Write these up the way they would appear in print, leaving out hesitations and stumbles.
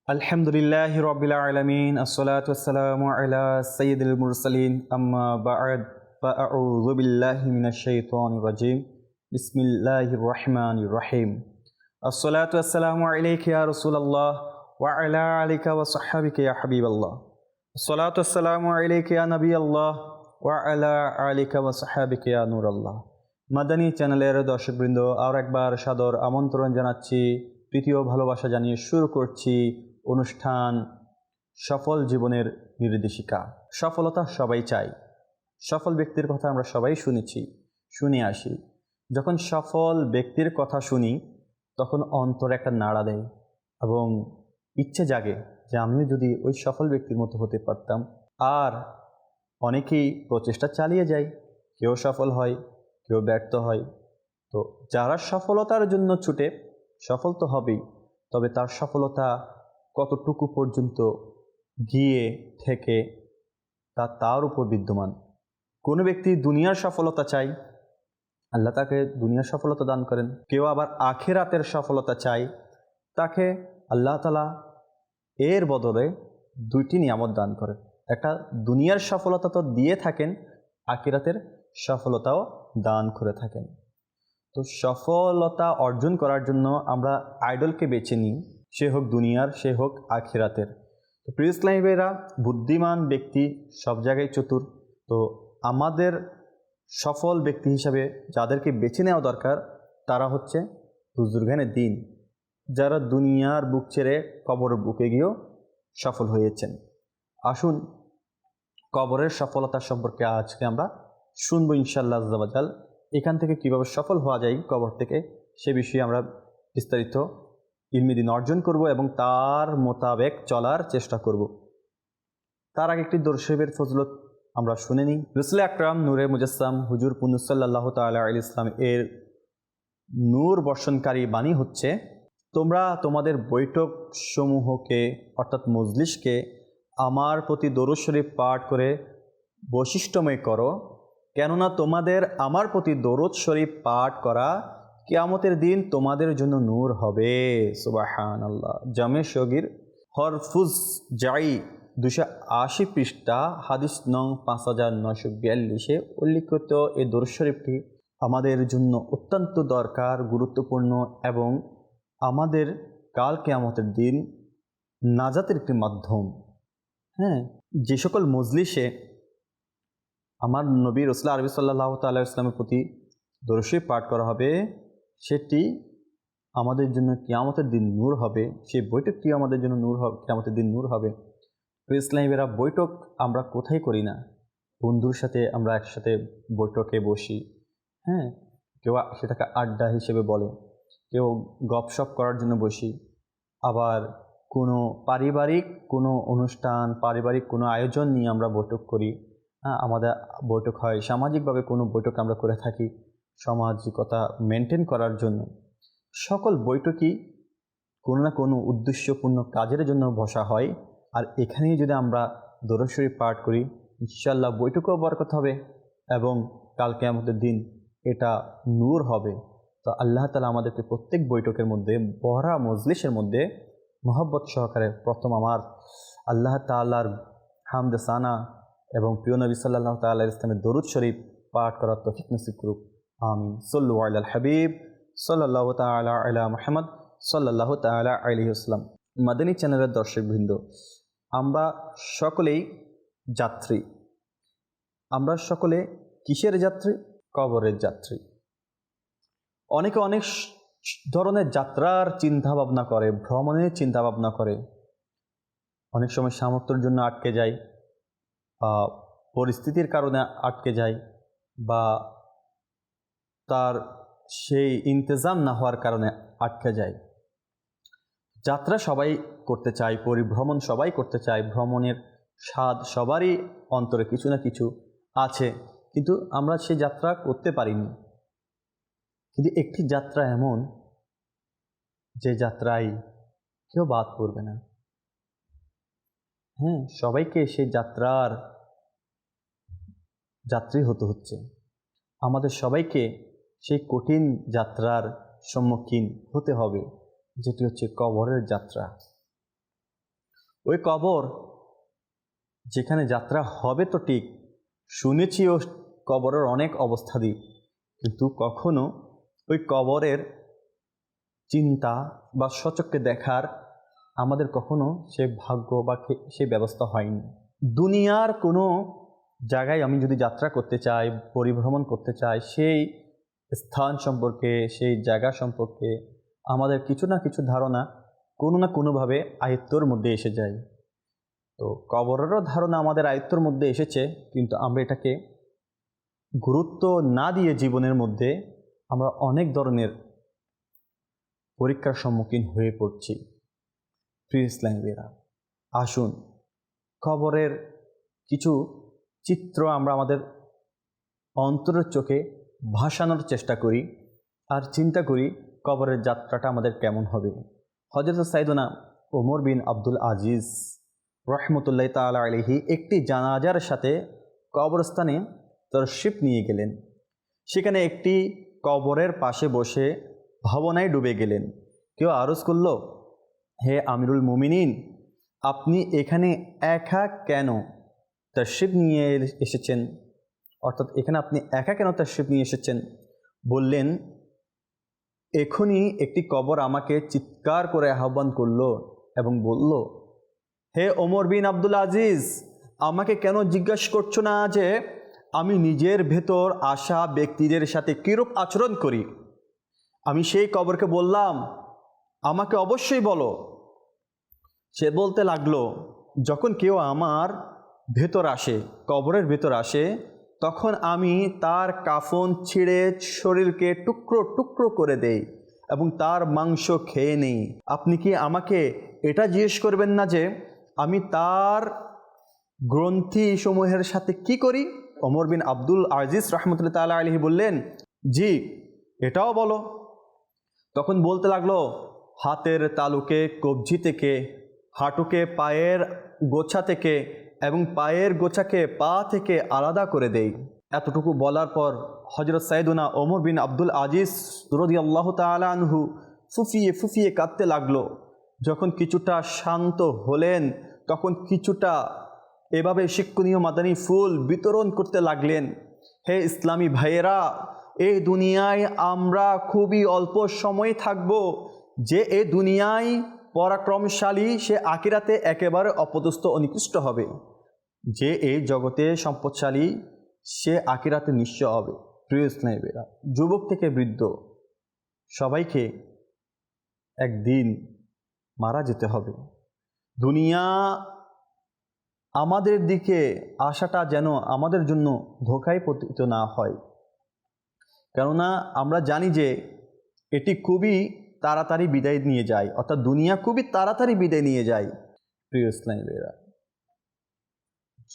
আলহামদুলিল্লাহি রাব্বিল আলামিন আসসালাতু ওয়াসসালামু আলা সাইয়্যিদিল মুরসালিন আম্মা বা'দ ফাআউযু বিল্লাহি মিনাশ শাইতানির রাজিম বিসমিল্লাহির রহমানির রহিম আসসালাতু ওয়াসসালামু আলাইকা ইয়া রাসূলুল্লাহ ওয়া আলা আলিকা ওয়া সাহবিকা ইয়া হাবিবাল্লাহ আসসালাতু ওয়াসসালামু আলাইকা ইয়া নবিয়াল্লাহ ওয়া আলা আলিকা ওয়া সাহবিকা ইয়া নূরাল্লাহ। মাদানী চ্যানেলের দর্শকবৃন্দ, আর একবার সাদর আমন্ত্রণ জানাচ্ছি, তৃতীয় ভালোবাসা জানিয়ে শুরু করছি অনুষ্ঠান সফল জীবনের নির্দেশিকা। সফলতা সবাই চাই, সফল ব্যক্তির কথা আমরা সবাই শুনে আসি। যখন সফল ব্যক্তির কথা শুনি তখন অন্তরে একটা নাড়া দেয় এবং ইচ্ছে জাগে যে আমিও যদি ওই সফল ব্যক্তির মতো হতে পারতাম। আর অনেকেই প্রচেষ্টা চালিয়ে যায়, কেউ সফল হয়, কেউ ব্যর্থ হয়। তো যারা সফলতার জন্য ছুটে, সফল তো হবেই, তবে তার সফলতা কতটুকু পর্যন্ত গিয়ে থেকে তার উপর বিদ্যমান। কোনো ব্যক্তি দুনিয়ার সফলতা চায়, আল্লাহ তাকে দুনিয়ার সফলতা দান করেন। কেউ আবার আখিরাতের সফলতা চায়, তাকে আল্লাহ তাআলা এর বদলে দুইটি নিয়ামত দান করেন। একটা দুনিয়ার সফলতা তো দিয়ে থাকেন, আখিরাতের সফলতাও দান করে থাকেন। তো সফলতা অর্জন করার জন্য আমরা আইডলকে বেছে নিই, সে হোক দুনিয়ার, সে হোক আখিরাতের। তো প্রিয় ইসলামী ভাইরা, বুদ্ধিমান ব্যক্তি সব জায়গায় চতুর। তো আমাদের সফল ব্যক্তি হিসাবে যাদেরকে বেছে নেওয়া দরকার তারা হচ্ছে বুজুর্গানে দিন, যারা দুনিয়ার বুক ছেড়ে কবরের বুকে গিয়েও সফল হয়েছেন। আসুন কবরের সফলতা সম্পর্কে আজকে আমরা শুনবো ইনশাআল্লাহ আজ্জা ওয়া জাল। এখান থেকে কীভাবে সফল হওয়া যায় কবর থেকে, সে বিষয়ে আমরা বিস্তারিত ইলমি দিন অর্জন করব এবং তার মোতাবেক চলার চেষ্টা করব। তার আগে একটি দরুদ শরীফের ফজিলত আমরা শুনে নিই। রাসূল আকরাম নূরে মুজাসসাম হুজুর পুন্নু সাল্লাল্লাহু তাআলা আলাইহি ইসলাম এর নূর বর্ষণকারী বাণী হচ্ছে, তোমরা তোমাদের বৈঠক সমূহকে অর্থাৎ মজলিসকে আমার প্রতি দরুদ শরীফ পাঠ করে বৈশিষ্ট্যময় করো, কেননা তোমাদের আমার প্রতি দরুদ শরীফ পাঠ করা কিয়ামতের দিন তোমাদের জন্য নূর হবে। সুবহানাল্লাহ। জামে সগীর হরফুজ জাই 280 পৃষ্ঠা, হাদিস নং 5942 উল্লিখিত এই দরুদ শরীফটি আমাদের জন্য অত্যন্ত দরকার, গুরুত্বপূর্ণ এবং আমাদের কাল কিয়ামতের দিন নাজাতের একটি মাধ্যম। যে সকল মজলিসে আমার নবী রাসূল আরবি সাল্লাল্লাহু তাআলা ইসলামের প্রতি দরুদ শরীফ পাঠ করা হবে, সেটি আমাদের জন্য কিয়ামতের দিন নূর হবে। সেই বৈঠকটি আমাদের জন্য নূর হবে, কিয়ামতের দিন নূর হবে। ইসলামীরা বৈঠক আমরা কোথায় করি না, বন্ধুর সাথে আমরা একসাথে বৈঠকে বসি। কেউ সেটাকে আড্ডা হিসেবে বলে, কেউ গপশপ করার জন্য বসি, আবার কোনো পারিবারিক কোনো অনুষ্ঠান, পারিবারিক কোনো আয়োজন নিয়ে আমরা বৈঠক করি। আমাদের বৈঠক হয়, সামাজিকভাবে কোনো বৈঠক আমরা করে থাকি সামাজিকতা মেনটেন করার জন্য। সকল বৈঠকই কোনো না কোনো উদ্দেশ্যপূর্ণ কাজের জন্য বসা হয়। আর এখানেই যদি আমরা দরুদ শরীফ পাঠ করি, ইনশাআল্লাহ বৈঠকেও বরকত হবে এবং কাল কিয়ামতের দিন এটা নূর হবে। তো আল্লাহ তাআলা আমাদেরকে প্রত্যেক বৈঠকের মধ্যে, বহরা মজলিসের মধ্যে মহব্বত সহকারে প্রথম আমার আল্লাহ তাআলার হামদে সানা এবং প্রিয় নবী সাল্লাল্লাহু তাআলা আলাইহি ইসলামের দরুদ শরীফ পাঠ করার তৌফিক নসিব করুক। আমিন। সাল্লু আলাল হাবিব সাল্লাল্লাহু তাআলা আলা মুহাম্মদ সাল্লাল্লাহু তাআলা আলাইহি ওয়াসাল্লাম। মাদানী চ্যানেলের দর্শকবৃন্দ, আমরা সকলেই যাত্রী। আমরা সকলে কিসের যাত্রী? কবরের যাত্রী। অনেকে অনেক ধরনের যাত্রার চিন্তা ভাবনা করে, ভ্রমণের চিন্তা ভাবনা করে। অনেক সময় সামর্থ্যের জন্য আটকে যায়, পরিস্থিতির কারণে আটকে যায়, বা তার সেই ইন্তজাম না হওয়ার কারণে আটকে যায়। যাত্রা সবাই করতে চায়, পরিভ্রমণ সবাই করতে চায়, ভ্রমণের স্বাদ সবারই অন্তরে কিছু না কিছু আছে, কিন্তু আমরা সেই যাত্রা করতে পারিনি। কিন্তু একটি যাত্রা এমন যে যাত্রায় কেউ বাদ পড়বে না। সবাইকে সেই যাত্রার যাত্রী হতে হচ্ছে। আমাদের সবাইকে সেই কঠিন যাত্রার সম্মুখীন হতে হবে, যেটি হচ্ছে কবরের যাত্রা। ওই কবর যেখানে যাত্রা হবে তো ঠিক, শুনেছিও কবরের অনেক অবস্থাদি, কিন্তু কখনো ওই কবরের চিন্তা বা সচক্ষে দেখার আমাদের কখনো সে ভাগ্য বা সে ব্যবস্থা হয়নি। দুনিয়ার কোনো জায়গায় আমি যদি যাত্রা করতে চাই, পরিভ্রমণ করতে চাই, সেই স্থান সম্পর্কে, সেই জায়গা সম্পর্কে আমাদের কিছু না কিছু ধারণা কোনো না কোনোভাবে আয়ত্তর মধ্যে এসে যায়। তো কবরেরও ধারণা আমাদের আয়ত্তর মধ্যে এসেছে, কিন্তু আমরা এটাকে গুরুত্ব না দিয়ে জীবনের মধ্যে আমরা অনেক ধরনের পরীক্ষার সম্মুখীন হয়ে পড়ছি। প্রিয় ইসলামীরা, আসুন কবরের কিছু চিত্র আমরা আমাদের অন্তরের চোখে ভাসানোর চেষ্টা করি আর চিন্তা করি কবরের যাত্রাটা আমাদের কেমন হবে। হযরত সাইয়েদনা ওমর বিন আব্দুল আজিজ রহমতুল্লাহ তাআলা আলাইহি একটি জানাজার সাথে কবরস্থানে তশরিফ নিয়ে গেলেন। সেখানে একটি কবরের পাশে বসে ভাবনায় ডুবে গেলেন। কেউ আরজ করল, হে আমিরুল মুমিনিন, আপনি এখানে একা কেন তশরিফ নিয়ে এসেছেন? অর্থাৎ এখানে আপনি একা কেন তশরিফ নিয়ে এসেছেন? বললেন, এখনই একটি কবর আমাকে চিৎকার করে আহ্বান করল এবং বলল, হে ওমর বিন আব্দুল আজিজ, আমাকে কেন জিজ্ঞাসা করছো না যে আমি নিজের ভেতর আসা ব্যক্তিদের সাথে কীরূপ আচরণ করি? আমি সেই কবরকে বললাম, আমাকে অবশ্যই বলো। সে বলতে লাগলো, যখন কেউ আমার ভেতর আসে, কবরের ভেতর আসে, তখন আমি তার কাফন ছিঁড়ে শরীরকে টুকরো টুকরো করে দেই এবং তার মাংস খেয়ে নেই। আপনি কি আমাকে এটা জিজ্ঞেস করবেন না যে আমি তার গ্রন্থি সমূহের সাথে কি করি? ওমর বিন আব্দুল আজিজ রহমতুল্লাহ তাআলা আলাইহি বললেন, জি, এটাও বলো। তখন বলতে লাগলো, হাতের তালুকে কবজি থেকে, হাঁটুকে পায়ের গোছা থেকে এবং পায়ের গোছাকে পা থেকে আলাদা করে দেই। এতটুকু বলার পর হযরত সাইয়েদনা ওমর বিন আব্দুল আজিজ রাদিয়াল্লাহু তাআলা আনহু ফুফিয়ে ফুফিয়ে কাঁদতে লাগলো। যখন কিছুটা শান্ত হলেন, তখন কিছুটা এভাবে শিক্ষণীয় মাদানী ফুল বিতরণ করতে লাগলেন। হে ইসলামী ভাইয়েরা, এই দুনিয়ায় আমরা খুবই অল্প সময় থাকব। যে এই দুনিয়ায় পরাক্রমশালী, সে আখিরাতে একেবারে অপদস্থ অনিকৃষ্ট হবে। যে এই জগতে সম্পদশালী, সে আখিরাতে নিঃস্ব হবে। প্রিয় ইসলামী ভাইয়েরা, যুবক থেকে বৃদ্ধ সবাইকে একদিন মারা যেতে হবে। দুনিয়া আমাদের দিকে আসাটা যেন আমাদের জন্য ধোঁকায় পতিত না হয়, কেননা আমরা জানি যে এটি খুবই তাড়াতাড়ি বিদায় নিয়ে যায়, অর্থাৎ দুনিয়া খুবই তাড়াতাড়ি বিদায় নিয়ে যায়। প্রিয় ইসলামী ভাইয়েরা,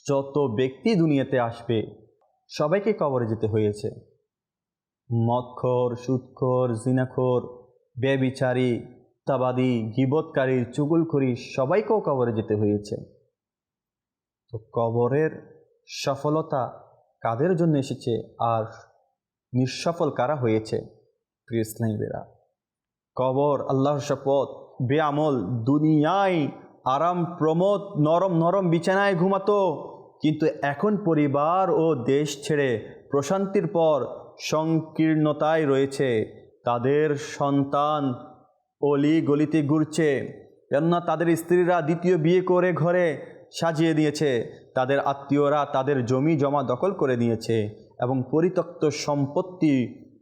যত ব্যক্তি দুনিয়াতে আসবে সবাইকে কবরে যেতে হয়েছে। মদখোর, সুদখোর, জিনাখোর, ব্যভিচারী, মিথ্যাবাদী, গীবতকারী, চুগলখড়ি সবাইকেও কবরে যেতে হয়েছে। তো কবরের সফলতা কাদের জন্য এসেছে আর নিঃসফল কারা হয়েছে? প্রিয় ইসলামী ভাইয়েরা, কবর আল্লাহর শপথ বেআমল দুনিয়ায় আরাম প্রমোদ নরম নরম বিছানায় ঘুমাতো, কিন্তু এখন পরিবার ও দেশ ছেড়ে প্রশান্তির পর সংকীর্ণতায় রয়েছে। তাদের সন্তান অলি গলিতে ঘুরছে, কেননা তাদের স্ত্রীরা দ্বিতীয় বিয়ে করে ঘরে সাজিয়ে দিয়েছে, তাদের আত্মীয়রা তাদের জমি জমা দখল করে নিয়েছে এবং পরিত্যক্ত সম্পত্তি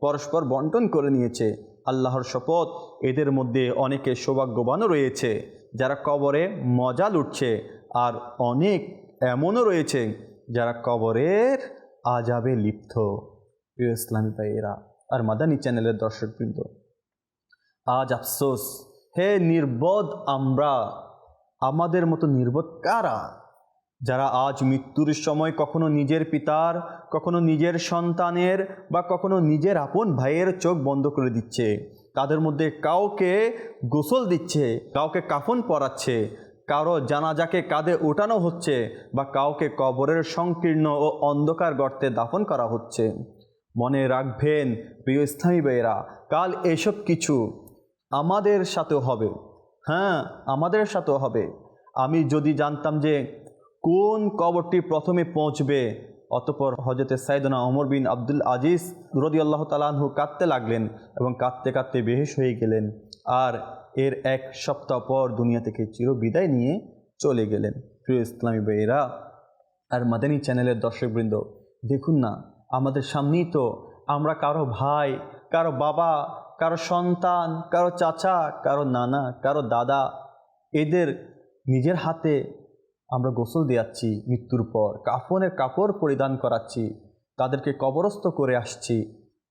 পরস্পর বন্টন করে নিয়েছে। আল্লাহর শপথ, এদের মধ্যে অনেকে সৌভাগ্যবানও রয়েছে যারা কবরে মজা লুটছে, আর অনেক এমনও রয়েছে যারা কবরের আযাবে লিপ্ত। প্রিয় ইসলামী ভাইয়েরা আর মাদানী চ্যানেলের দর্শকবৃন্দ, আজ আফসোস, হে নির্বোধ আমরা, আমাদের মতো নির্বোধ কারা যারা আজ মৃত্যুর সময় কখনো নিজের পিতার, কখনো নিজের সন্তানের বা কখনো নিজের আপন ভাইয়ের চোখ বন্ধ করে দিচ্ছে। তাদের মধ্যে কাউকে গোসল দিচ্ছে, কাউকে কাফন পরাচ্ছে, কারো জানাজাকে কাঁধে ওঠানো হচ্ছে বা কাউকে কবরের সংকীর্ণ ও অন্ধকার গর্তে দাফন করা হচ্ছে। মনে রাখবেন প্রিয় ইসলামী ভাইয়েরা, কাল এসব কিছু আমাদের সাথেও হবে। হ্যাঁ, আমাদের সাথেও হবে। আমি যদি জানতাম যে কোন কবরটি প্রথমে পৌঁছবে। অতঃপর হজরতে সাইয়েদনা ওমর বিন আব্দুল আজিজ রাদিয়াল্লাহু তাআলা আনহু কাঁদতে লাগলেন এবং কাঁদতে কাঁদতে বেহুশ হয়ে গেলেন, আর এর এক সপ্তাহ পর দুনিয়া থেকে চিরবিদায় নিয়ে চলে গেলেন। প্রিয় ইসলামী ভাইয়েরা আর মাদানী চ্যানেলের দর্শকবৃন্দ, দেখুন না, আমাদের সামনেই তো আমরা কারো ভাই, কারো বাবা, কারো সন্তান, কারো চাচা, কারো নানা, কারো দাদা, এদের নিজের হাতে আমরা গোসল দিয়াচ্ছি, মৃত্যুর পর কাফনের কাপড় পরিধান করাচ্ছি, তাদেরকে কবরস্থ করে আসছি।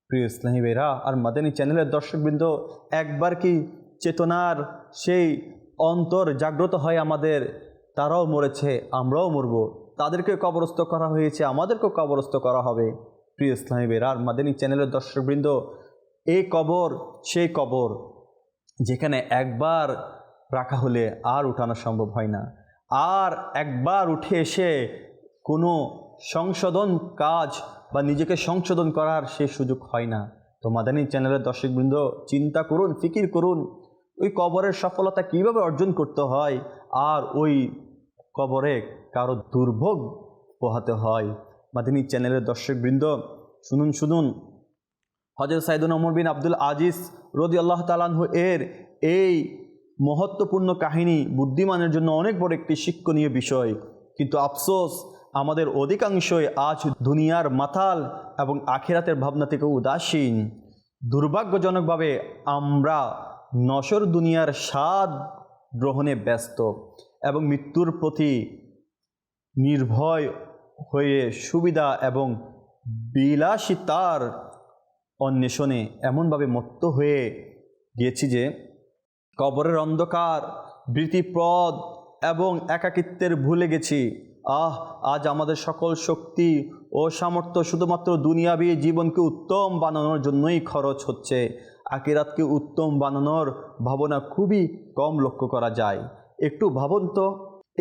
প্রিয় ইসলামী ভাইরা আর মাদানী চ্যানেলের দর্শকবৃন্দ, একবার কি চেতনার সেই অন্তর জাগ্রত হয় আমাদের? তারাও মরেছে, আমরাও মরব, তাদেরকে কবরস্থ করা হয়েছে, আমাদেরকেও কবরস্থ করা হবে। প্রিয় ইসলামী ভাইরা আর মাদানী চ্যানেলের দর্শকবৃন্দ, এই কবর সেই কবর যেখানে একবার রাখা হলে আর উঠানো সম্ভব হয় না, আর একবার উঠে এসে কোনো সংশোধন কাজ বা নিজেকে সংশোধন করার সে সুযোগ হয় না। তো মাদানী চ্যানেলের দর্শকবৃন্দ, চিন্তা করুন, ফিকির করুন, ওই কবরের সফলতা কীভাবে অর্জন করতে হয়, আর ওই কবরে কারো দুর্ভোগ পোহাতে হয়। মাদানী চ্যানেলের দর্শকবৃন্দ, শুনুন শুনুন, হযরত সাইয়েদনা ওমর বিন আব্দুল আজিজ রাদিয়াল্লাহু তাআলা আনহু এর এই মহত্বপূর্ণ কাহিনী বুদ্ধিমানের জন্য অনেক বড় একটি শিক্ষণীয় বিষয়। কিন্তু আফসোস, আমাদের অধিকাংশই আজ দুনিয়ার মাতাল এবং আখিরাতের ভাবনা থেকে উদাসীন। দুর্ভাগ্যজনকভাবে আমরা নশ্বর দুনিয়ার স্বাদ গ্রহণে ব্যস্ত এবং মৃত্যুর প্রতি নির্ভয় হয়ে সুবিধা এবং বিলাসিতার অন্বেষণে এমনভাবে মত্ত হয়ে গিয়েছি যে কবরের অন্ধকার, ভীতিপ্রদ এবং একাকিত্বের ভুলে গেছি। আজ আমাদের সকল শক্তি ও সামর্থ্য শুধুমাত্র দুনিয়াবী জীবনকে উত্তম বানানোর জন্যই খরচ হচ্ছে। আখিরাতকে উত্তম বানানোর ভাবনা খুবই কম লক্ষ্য করা যায়। একটু ভাবুন তো,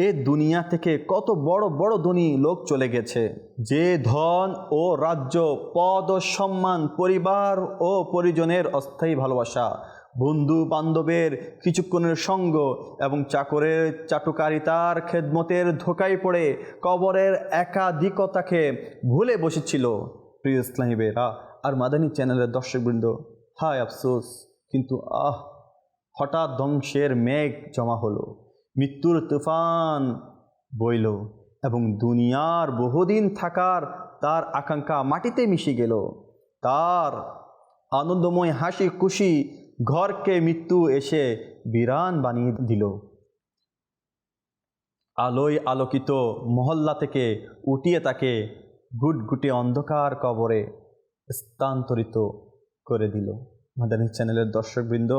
এ দুনিয়া থেকে কত বড় বড় ধনী লোক চলে গেছে, যে ধন ও রাজ্য, পদ ও সম্মান, পরিবার ও পরিজনের অস্থায়ী ভালোবাসা, বন্ধু বান্ধবের কিছুক্ষণের সঙ্গ এবং চাকরের চাটুকারিতার খেদমতের ধোকায় পড়ে কবরের একাধিকতাকে ভুলে বসেছিল। প্রিয় ইসলামী ভাইরা আর মাদানী চ্যানেলের দর্শকবৃন্দ, হায় আফসোস, কিন্তু হঠাৎ ধ্বংসের মেঘ জমা হলো, মৃত্যুর তুফান বইল এবং দুনিয়ার বহুদিন থাকার তার আকাঙ্ক্ষা মাটিতে মিশে গেল। তার আনন্দময় হাসি খুশি ঘরকে মৃত্যু এসে বিরান বানিয়ে দিল। আলোয় আলোকিত মহল্লা থেকে উঠিয়ে তাকে গুটগুটে অন্ধকার কবরে স্থানান্তরিত করে দিল। মাদানী চ্যানেলের দর্শকবৃন্দ,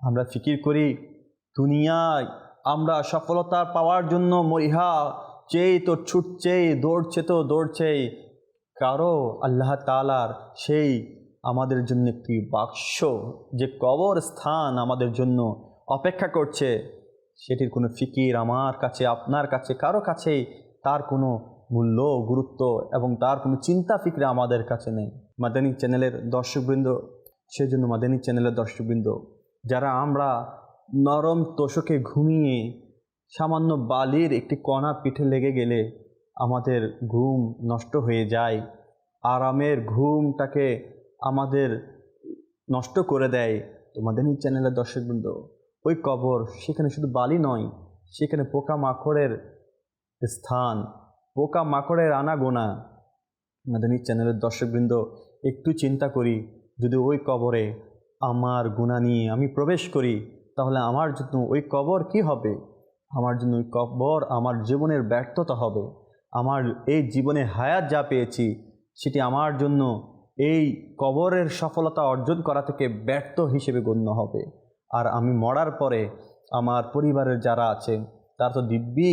আমরা ফিকির করি, দুনিয়ায় আমরা সফলতা পাওয়ার জন্য মরিহা চেয়ে তো ছুটছেই, দৌড়ছে তো দৌড়ছেই, কারো আল্লাহ তাআলার সেই আমাদের জন্য একটি বাক্স, যে কবর স্থান আমাদের জন্য অপেক্ষা করছে, সেটির কোনো ফিকির আমার কাছে, আপনার কাছে, কারো কাছেই তার কোনো মূল্য, গুরুত্ব এবং তার কোনো চিন্তা ফিক্রে আমাদের কাছে নেই। মাদানী চ্যানেলের দর্শকবৃন্দ, সেজন্য মাদানী চ্যানেলের দর্শকবৃন্দ, যারা আমরা নরম তোষকে ঘুমিয়ে সামান্য বালির একটি কণা পিঠে লেগে গেলে আমাদের ঘুম নষ্ট হয়ে যায়, আরামের ঘুমটাকে আমাদের নষ্ট করে দেয়, তো মাদানী চ্যানেলের দর্শকবৃন্দ, ওই কবর সেখানে শুধু বালি নয়, সেখানে পোকামাকড়ের স্থান, পোকামাকড়ের আনাগোনা। মাদানী চ্যানেলের দর্শকবৃন্দ, একটু চিন্তা করি, যদি ওই কবরে আমার গুনাহ নিয়ে আমি প্রবেশ করি, তাহলে আমার জন্য ওই কবর কি হবে? আমার জন্য ওই কবর আমার জীবনের ব্যর্থতা হবে। আমার এই জীবনে হায়াত যা পেয়েছি, সেটি আমার জন্য এই কবরের সফলতা অর্জন করা থেকে ব্যর্থ হিসেবে গণ্য হবে। আর আমি মরার পরে আমার পরিবারের যারা আছে, তারা তো দিব্যি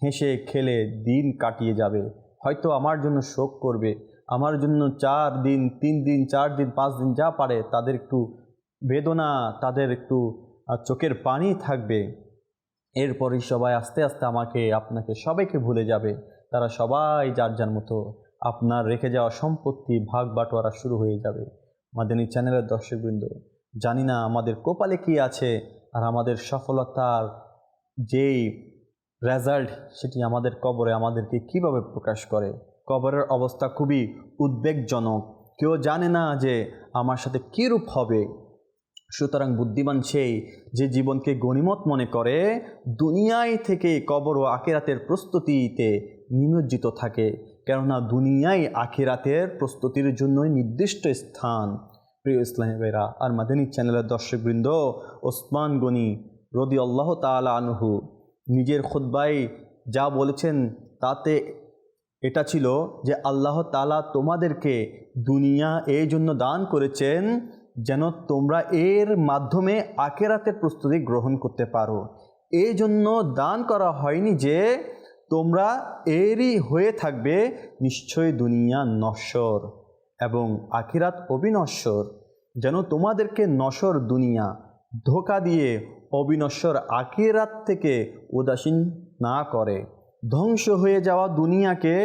হেসে খেলে দিন কাটিয়ে যাবে, হয়তো আমার জন্য শোক করবে, আমার জন্য 4 দিন, 3 দিন, 4 দিন, 5 দিন যা পারে তাদের একটু বেদনা, তাদের একটু চোখের পানি থাকবে। এরপরই সবাই আস্তে আস্তে আমাকে, আপনাকে, সবাইকে ভুলে যাবে। তারা সবাই যার যার মতো আপনার রেখে যাওয়া সম্পত্তি ভাগ বাটোয়ারা শুরু হয়ে যাবে। মাদানী চ্যানেলের দর্শকবৃন্দ, জানি না আমাদের কপালে কি আছে, আর আমাদের সফলতার যেই রেজাল্ট সেটি আমাদের কবরে আমাদেরকে কিভাবে প্রকাশ করে। কবরের অবস্থা খুবই উদ্বেগজনক, কেউ জানে না যে আমার সাথে কীরূপ হবে। সুতরাং বুদ্ধিমান সেই যে জীবনকে গনিমত মনে করে দুনিয়ায় থেকে কবর ও আখিরাতের প্রস্তুতিতে নিমজ্জিত থাকে, কেননা দুনিয়ায় আখিরাতের প্রস্তুতির জন্যই নির্দিষ্ট স্থান। প্রিয় ইসলামী ভাইরা আর মাদানী চ্যানেলের দর্শকবৃন্দ, ওসমান গনি রাদিয়াল্লাহু তাআলা আনহু নিজের খুতবায় যা বলেছেন তাতে এটা ছিল যে আল্লাহ তাআলা তোমাদেরকে দুনিয়া এই জন্য দান করেছেন যেন তোমরা এর মাধ্যমে আখিরাতের প্রস্তুতি গ্রহণ করতে পারো। এই জন্য দান করা হয়নি যে তোমরা এরই হয়ে থাকবে, নিশ্চয়ই দুনিয়া নশ্বর এবং আখিরাত অবিনশ্বর, যেন তোমাদেরকে নশ্বর দুনিয়া ধোঁকা দিয়ে অবিনশ্বর আখিরাত থেকে উদাসীন না করে। ধ্বংস হয়ে যাওয়া দুনিয়াকে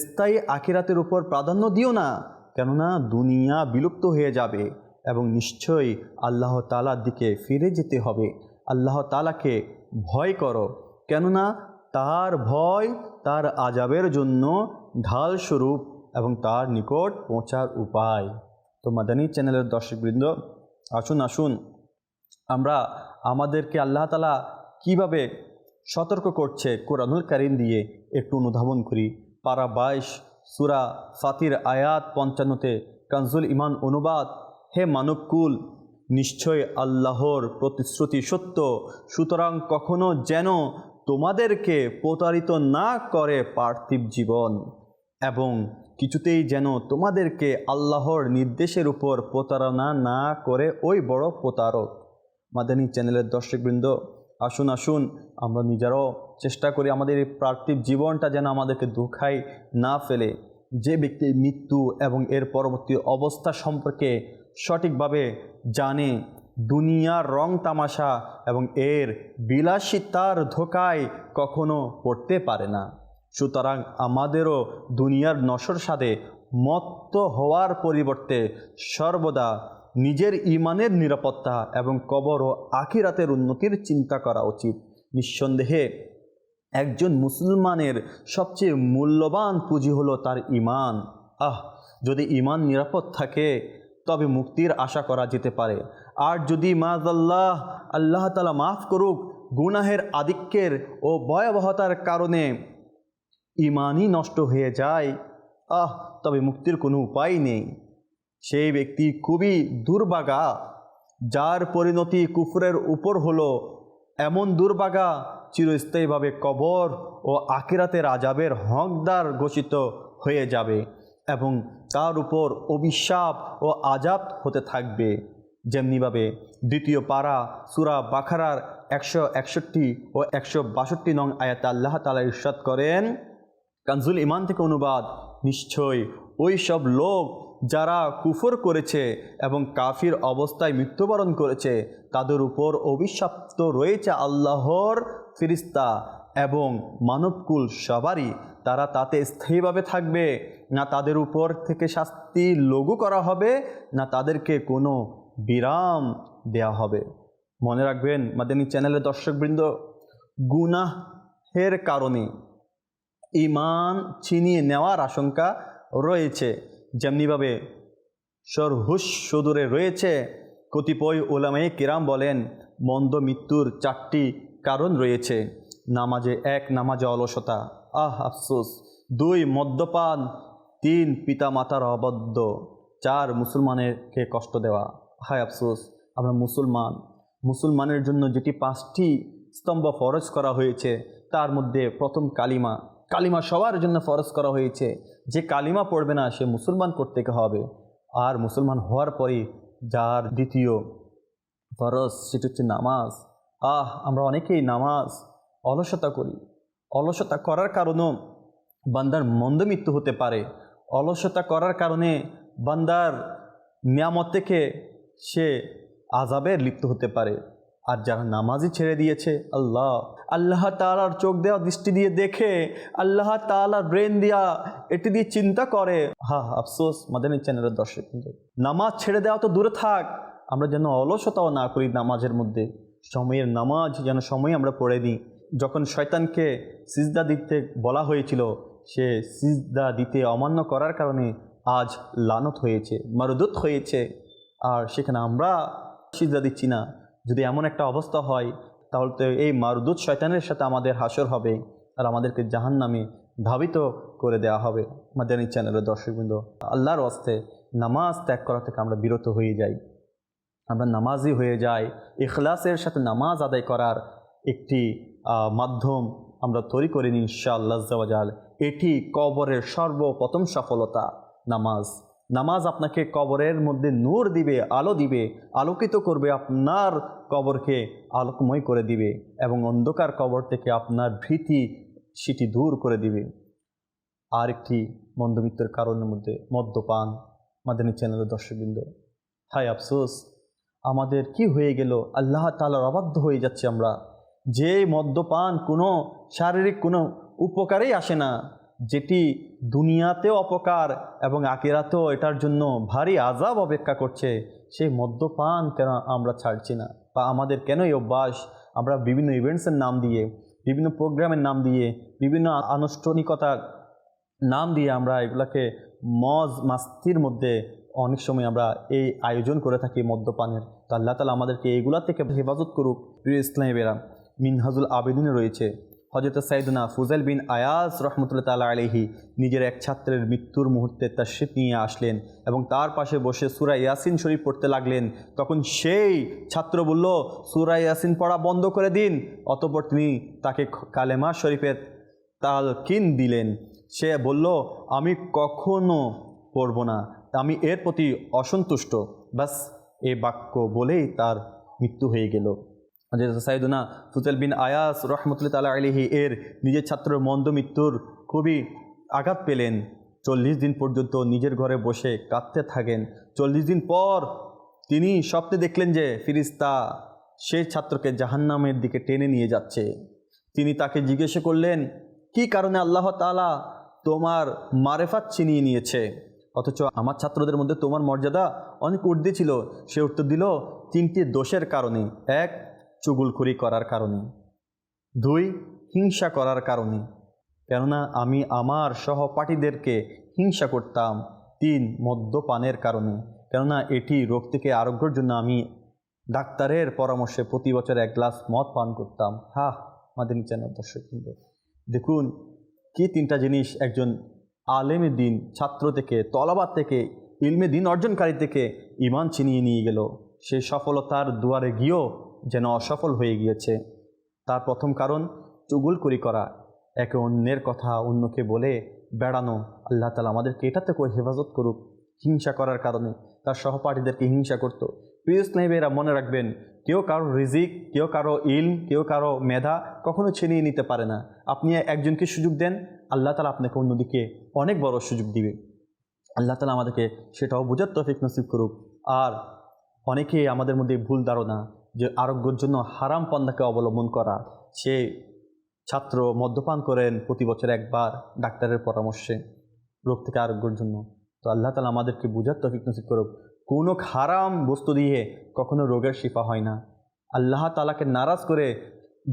স্থায়ী আখিরাতের উপর প্রাধান্য দিও না, কেননা দুনিয়া বিলুপ্ত হয়ে যাবে এবং নিশ্চয়ই আল্লাহ তাআলার দিকে ফিরে যেতে হবে। আল্লাহ তাআলাকে ভয় করো, কেননা তার ভয় তার আযাবের জন্য ঢাল স্বরূপ এবং তার নিকট পৌঁছার উপায়। তো মাদানী চ্যানেলের দর্শকবৃন্দ, আসুন আমরা আমাদেরকে আল্লাহ তাআলা কিভাবে সতর্ক করছে কোরআনুল কারীম দিয়ে একটু অনুধাবন করি। পারা 22 সূরা ফাতির আয়াত 55-তে কানজুল ইমান অনুবাদ, হে মানবকুল, নিশ্চয় আল্লাহর প্রতিশ্রুতি সত্য, সুতরাং কখনো যেন তোমাদেরকে প্রতারিত না করে পার্থিব জীবন, এবং কিছুতেই যেন তোমাদেরকে আল্লাহর নির্দেশের উপর প্রতারণা না করে ওই বড় প্রতারক। মাদানী চ্যানেলের দর্শকবৃন্দ, আসুন আমরা নিজেরাও চেষ্টা করি আমাদের এই পার্থিব জীবনটা যেন আমাদেরকে ধোঁকায় না ফেলে। যে ব্যক্তি মৃত্যু এবং এর পরবর্তী অবস্থা সম্পর্কে সঠিকভাবে জানে, দুনিয়ার রং তামাশা এবং এর বিলাসিতার ধোঁকায় কখনো পড়তে পারে না। সুতরাং আমাদেরও দুনিয়ার নশ্বর স্বাদে মত্ত হওয়ার পরিবর্তে সর্বদা নিজের ঈমানের নিরাপত্তা এবং কবর ও আখিরাতের উন্নতির চিন্তা করা উচিত। নিঃসন্দেহে একজন মুসলমানের সবচেয়ে মূল্যবান পুঁজি হলো তার ঈমান। যদি ঈমান নিরাপদ থাকে তবে মুক্তির আশা করা যেতে পারে। আর যদি মাযাল্লাহ আল্লাহ তাআলা মাফ করুক গুনাহের আধিক্যের ও ভয়াবহতার কারণে ঈমানই নষ্ট হয়ে যায়, তবে মুক্তির কোনো উপায় নেই। সেই ব্যক্তি খুবই দুর্ভাগা, যার পরিণতি কুফরের উপর হলো এমন দুর্ভাগা চিরস্থায়ীভাবে কবর ও আখিরাতের আযাবের হকদার ঘোষিত হয়ে যাবে এবং তার উপর অভিশাপ ও আযাব হতে থাকবে। যেমনিভাবে দ্বিতীয় পারা সূরা বাকারার 161 ও 162 নং আয়াতে আল্লাহ তাআলা ইরশাদ করেন, কানজুল ইমান থেকে অনুবাদ, নিশ্চয় ওই সব লোক যারা কুফর করেছে এবং কাফির অবস্থায় মৃত্যুবরণ করেছে তাদের উপর অভিশপ্ত রয়েছে আল্লাহর ফেরেশতা এবং মানবকুল সবারই। তারা তাতে স্থায়ীভাবে থাকবে, না তাদের উপর থেকে শাস্তি লঘু করা হবে, না তাদেরকে কোনো বিরাম দেয়া হবে। মনে রাখবেন মাদানী চ্যানেলের দর্শকবৃন্দ, গুনাহের কারণে ঈমান ছিনিয়ে নেওয়ার আশঙ্কা রয়েছে। যেমনিভাবে সরহুশ সদূরে রয়েছে। কতিপয় উলামায়ে কিরাম বলেন মন্দ মৃত্যুর 4টি কারণ রয়েছে। নামাজে অলসতা, আফসোস। 2 মদ্যপান, 3 পিতামাতার অবাধ্য, 4 মুসলমানকে কষ্ট দেওয়া, হায় আফসোস। আমরা মুসলমানের জন্য যেটি 5টি স্তম্ভ ফরজ করা হয়েছে তার মধ্যে প্রথম কালিমা সবার জন্য ফরজ করা হয়েছে। যে কালিমা পড়বে না সে মুসলমান করতে হবে। আর মুসলমান হওয়ার পরই যার দ্বিতীয় ফরজ সেটি হচ্ছে নামাজ। আমরা অনেকেই নামাজ অলসতা করি। অলসতা করার কারণেও বান্দার মন্দ মৃত্যু হতে পারে। অলসতা করার কারণে বান্দার নিয়ামত থেকে সে আযাবের লিপ্ত হতে পারে। আর যারা নামাজই ছেড়ে দিয়েছে, আল্লাহ তাআলার চোখ দেওয়া দৃষ্টি দিয়ে দেখে, আল্লাহ তাআলার ব্রেন দিয়া এটি দিয়ে চিন্তা করে, আফসোস। মাদানী চ্যানেলের দর্শক, নামাজ ছেড়ে দেওয়া তো দূরে থাক, আমরা যেন অলসতাও না করি নামাজের মধ্যে। সময়ের নামাজ যেন সময়ে আমরা পড়ে নিই। যখন শয়তানকে সিজদা দিতে বলা হয়েছিল, সে সিজদা দিতে অমান্য করার কারণে আজ লানত হয়েছে, মারদুত হয়েছে। আর সেখানে আমরা সিজদা দিচ্ছি না। যদি এমন একটা অবস্থা হয়, তাহলে তো এই মারদুত শয়তানের সাথে আমাদের হাসর হবে আর আমাদেরকে জাহান্নামে ধাবিত করে দেওয়া হবে। মাদানী চ্যানেলের দর্শকবৃন্দ, আল্লাহর ওয়াস্তে নামাজ ত্যাগ করা থেকে আমরা বিরত হয়ে যাই, আমরা নামাজি হয়ে যাই। ইখলাসের সাথে নামাজ আদায় করার একটি মাধ্যম আমরা তৈরি করে নিই ইনশাআল্লাহ আজ্জা ওয়া জাল। এটি কবরের সর্বপ্রথম সফলতা। নামাজ আপনাকে কবরের মধ্যে নূর দিবে, আলো দিবে, আলোকিত করবে, আপনার কবরকে আলোকময় করে দিবে এবং অন্ধকার কবর থেকে আপনার ভীতি সেটি দূর করে দিবে। আর একটি মন্দমৃত্যুর কারণের মধ্যে মদ্যপান। মাদানী চ্যানেলের দর্শকবৃন্দ, হায় আফসোস, আমাদের কি হয়ে গেল, আল্লাহ তাআলার অবাধ্য হয়ে যাচ্ছে আমরা। যে মদ্যপান কোনো শারীরিক কোনো উপকারেই আসে না, যেটি দুনিয়াতেও অপকার এবং আখিরাতেও এটার জন্য ভারী আযাব অপেক্ষা করছে, সেই মদ্যপান কেন আমরা ছাড়ছি না? বা আমাদের কেন এই অভ্যাস? আমরা বিভিন্ন ইভেন্টসের নাম দিয়ে, বিভিন্ন প্রোগ্রামের নাম দিয়ে, বিভিন্ন আনুষ্ঠানিকতার নাম দিয়ে আমরা এগুলাকে মজ মাস্তির মধ্যে অনেক সময় আমরা এই আয়োজন করে থাকি মদ্যপানের। তো আল্লাহ তাআলা আমাদেরকে এইগুলা থেকে হেফাজত করুক। প্রিয় ইসলামী বেরা, মিনহাজুল আবেদিনে রয়েছে হযরত সাইয়েদনা ফুজাইল বিন আয়াজ রহমতুল্লাহ তাআলা আলাইহি নিজের এক ছাত্রের মৃত্যুর মুহূর্তে তাশরিফ নিয়ে আসলেন এবং তার পাশে বসে সূরা ইয়াসিন শরীফ পড়তে লাগলেন। তখন সেই ছাত্র বলল, সূরা ইয়াসিন পড়া বন্ধ করে দিন। অতঃপর তিনি তাকে কালেমা শরীফের তালকিন দিলেন। সে বলল, আমি কখনো পড়ব না, আমি এর প্রতি অসন্তুষ্ট। বাস এই বাক্য বলেই তার মৃত্যু হয়ে গেল। হযরত সাইয়েদনা ফুজাইল বিন আয়াজ রহমতুল্লাহ তাআলা আলাইহি এর নিজের ছাত্রের মন্দ মৃত্যুর খুবই আঘাত পেলেন। 40 দিন পর্যন্ত নিজের ঘরে বসে কাঁদতে থাকেন। 40 দিন পর তিনি স্বপ্নে দেখলেন যে ফিরিস্তা সেই ছাত্রকে জাহান্নামের দিকে টেনে নিয়ে যাচ্ছে। তিনি তাকে জিজ্ঞাসা করলেন, কি কারণে আল্লাহ তাআলা তোমার মারেফাত ছিনিয়ে নিয়েছে, অথচ আমার ছাত্রদের মধ্যে তোমার মর্যাদা অনেক ঊর্ধ্বে ছিল? সে উত্তর দিল, 3টি দোষের কারণে। 1, চুগলখড়ি করার কারণে। 2, হিংসা করার কারণে, কেননা আমি আমার সহপাঠীদেরকে হিংসা করতাম। 3, মদ্যপানের কারণে, কেননা এটি রোগ থেকে আরোগ্যের জন্য আমি ডাক্তারের পরামর্শে প্রতি বছর 1 গ্লাস মদ পান করতাম। মাদানী চ্যানেল দর্শকবৃন্দ, দেখুন কি 3টা জিনিস একজন আলেমে দিন ছাত্র থেকে, তলাবাত থেকে, ইলমে দিন অর্জনকারী থেকে ঈমান ছিনিয়ে নিয়ে গেল। সেই সফলতার দুয়ারে গিয়েও যেন অসফল হয়ে গিয়েছে। তার প্রথম কারণ চুগলখড়ি করা, একে অন্যের কথা অন্যকে বলে বেড়ানো। আল্লাহ তাআলা আমাদেরকে এটাতে করে হেফাজত করুক। হিংসা করার কারণে তার সহপাঠীদেরকে হিংসা করত। প্রিয় স্নেহিরা, মনে রাখবেন, কেউ কারো রিজিক, কেউ কারো ইলম, কেউ কারো মেধা কখনো ছিনিয়ে নিতে পারে না। আপনি একজনকে সুযোগ দেন, আল্লাহ তাআলা আপনাকে অন্যদিকে অনেক বড় সুযোগ দিবে। আল্লাহ তাআলা আমাদেরকে সেটাও বোঝার তৌফিক নসিব করুক। আর অনেকেই আমাদের মধ্যে ভুল ধারণা যে আরোগ্যের জন্য হারাম পন্থাকে অবলম্বন করা। সে ছাত্র মদ্যপান করেন প্রতি বছর 1 বার ডাক্তারের পরামর্শে রোগ থেকে আরোগ্যের জন্য। তো আল্লাহ তাআলা আমাদেরকে বোঝার তৌফিক নসিব করুক। কোনো হারাম বস্তু দিয়ে কখনো রোগের শিফা হয় না। আল্লাহ তাআলাকে নারাজ করে,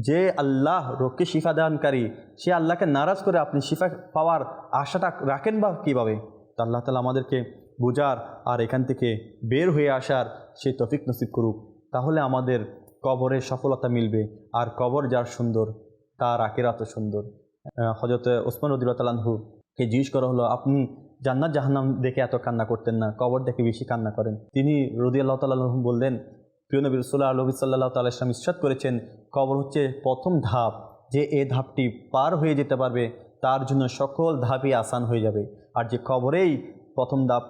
যে আল্লাহ রোগকে শিফা দানকারী, সে আল্লাহকে নারাজ করে আপনি শিফা পাওয়ার আশাটা রাখেন বা কীভাবে? তো আল্লাহ তাআলা আমাদেরকে বোঝার আর এখান থেকে বের হয়ে আসার সেই তৌফিক নসিব করুক। তাহলে আমাদের কবরে সফলতা মিলবে। আর কবর যার সুন্দর, তার আখিরাত সুন্দর। হযরত ওসমান রাদিয়াল্লাহু তাআলা আনহুকে জিজ্ঞেস করা হলো, আপনি জান্নাত জাহান্নাম দেখে এত কান্না করতেন না, কবর দেখে বেশি কান্না করেন? তিনি রাদিয়াল্লাহু তাআলা আনহু বললেন, প্রিয় নবী রাসূলুল্লাহ সাল্লাল্লাহু তাআলা আলাইহি ওয়াসাল্লাম ইরশাদ করেছেন, কবর হচ্ছে প্রথম ধাপ। যে এই ধাপটি পার হয়ে যেতে পারবে তার জন্য সকল ধাপই আসান হয়ে যাবে। আর যে কবরেই প্রথম ধাপ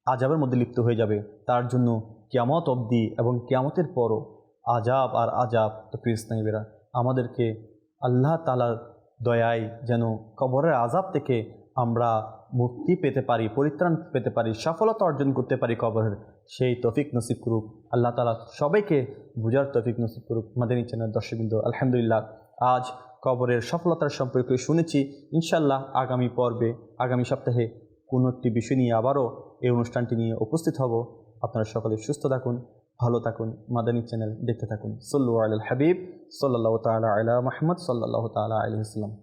আযাবের মধ্যে লিপ্ত হয়ে যাবে, তার জন্য কিয়ামত অবধি এবং কিয়ামতের পরও আযাব আর আযাব। তো প্রিয় স্নেহিরা, আমাদেরকে আল্লাহ তাআলার দয়ায় যেন কবরের আযাব থেকে আমরা মুক্তি পেতে পারি, পরিত্রাণ পেতে পারি, সফলতা অর্জন করতে পারি কবরের, সেই তৌফিক নসিব করুক আল্লাহ তাআলা। সবাইকে বুঝার তৌফিক নসিব করুক। মাদানী চ্যানেল দর্শকবৃন্দ, আলহামদুলিল্লাহ, আজ কবরের সফলতার সম্পর্কে শুনেছি। ইনশাআল্লাহ আগামী পর্বে, আগামী সপ্তাহে কোনো একটি বিষয় নিয়ে আবারও এই অনুষ্ঠানটি নিয়ে উপস্থিত হব। আপনারা সকলে সুস্থ থাকুন, ভালো থাকুন, মাদানী চ্যানেল দেখতে থাকুন। সল্লু আলাল হাবিব সাল্লাল্লাহু তাআলা আলা মুহাম্মদ সাল্লাল্লাহু তাআলা আলাইহি ওয়াসাল্লাম।